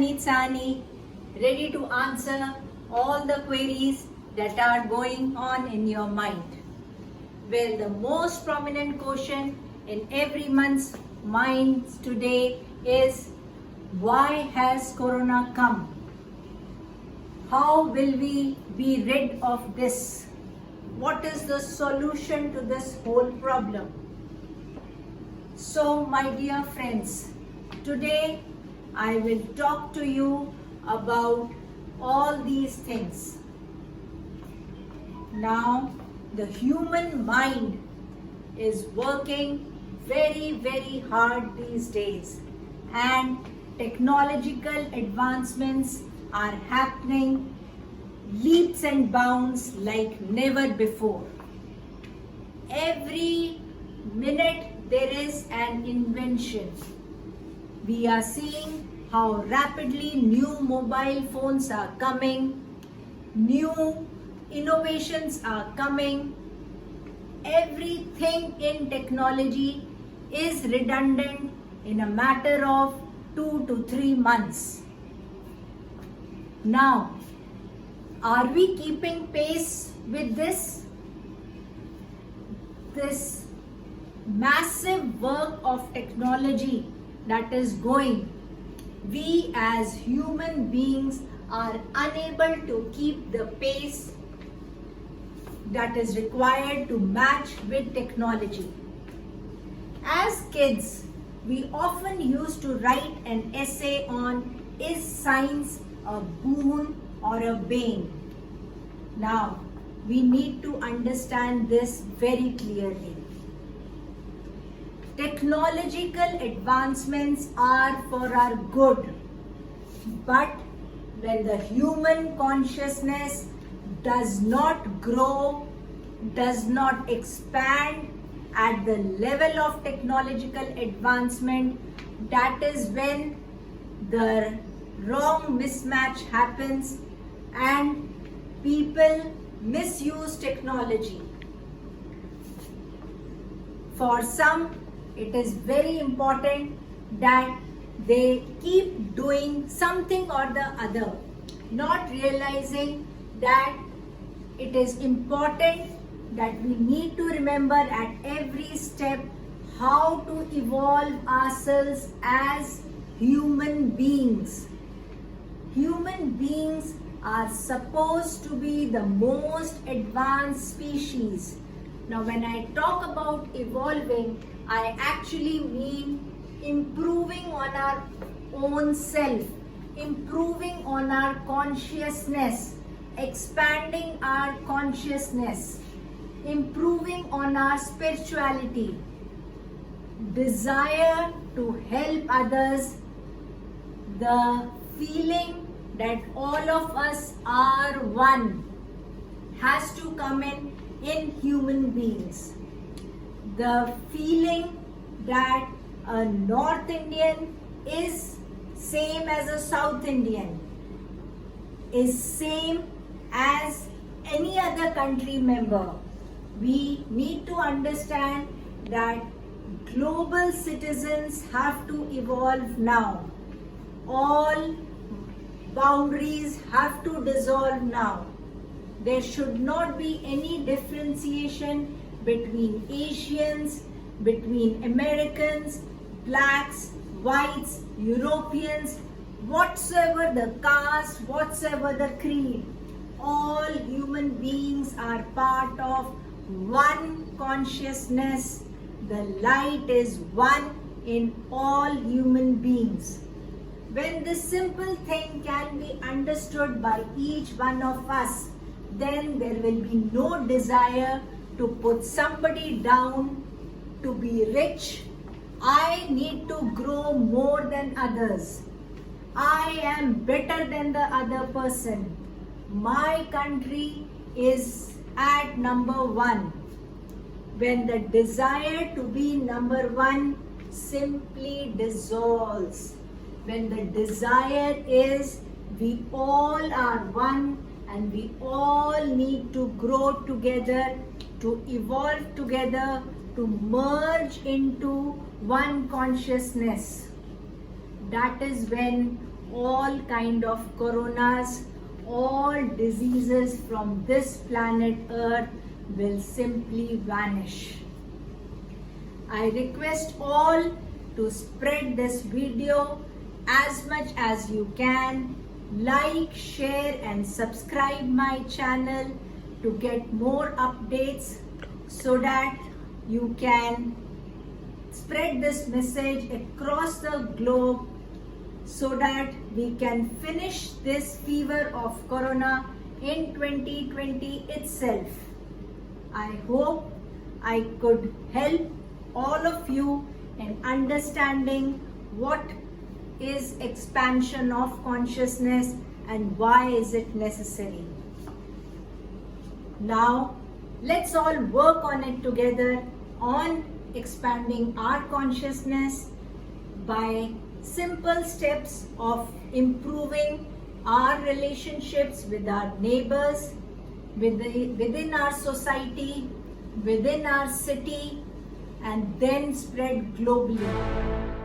Puneet Sahni, ready to answer all the queries that are going on in your mind. Well, the most prominent question in every month's minds today is, why has Corona come? How will we be rid of this? What is the solution to this whole problem? So, my dear friends, today I will talk to you about all these things. Now, the human mind is working very, very hard these days, and technological advancements are happening leaps and bounds like never before. Every minute there is an invention. We are seeing how rapidly new mobile phones are coming, new innovations are coming. Everything in technology is redundant in a matter of 2 to 3 months. Now, are we keeping pace with this? This massive work of technology that is going, we as human beings are unable to keep the pace that is required to match with technology. As kids, we often used to write an essay on, is science a boon or a bane? Now, we need to understand this very clearly. Technological advancements are for our good, but when the human consciousness does not grow, does not expand at the level of technological advancement, that is when the wrong mismatch happens and people misuse technology. For some, it is very important that they keep doing something or the other, not realizing that it is important that we need to remember at every step how to evolve ourselves as human beings. Human beings are supposed to be the most advanced species. Now, when I talk about evolving, I actually mean improving on our own self, improving on our consciousness, expanding our consciousness, improving on our spirituality, desire to help others, the feeling that all of us are one has to come in human beings. The feeling that a North Indian is same as a South Indian, is same as any other country member. We need to understand that global citizens have to evolve now. All boundaries have to dissolve now. There should not be any differentiation between Asians, between Americans, blacks, whites, Europeans, whatsoever the caste, whatsoever the creed. All human beings are part of one consciousness. The light is one in all human beings. When this simple thing can be understood by each one of us, then there will be no desire to put somebody down, to be rich. I need to grow more than others. I am better than the other person. My country is at number one. When the desire to be number one simply dissolves, when the desire is we all are one and we all need to grow together, to evolve together, to merge into one consciousness. That is when all kind of coronas, all diseases from this planet Earth will simply vanish. I request all to spread this video as much as you can. Like, share and subscribe my channel to get more updates so that you can spread this message across the globe so that we can finish this fever of corona in 2020 itself. I hope I could help all of you in understanding what is expansion of consciousness and why is it necessary. Now, let's all work on it together on expanding our consciousness by simple steps of improving our relationships with our neighbors, within our society, within our city, and then spread globally.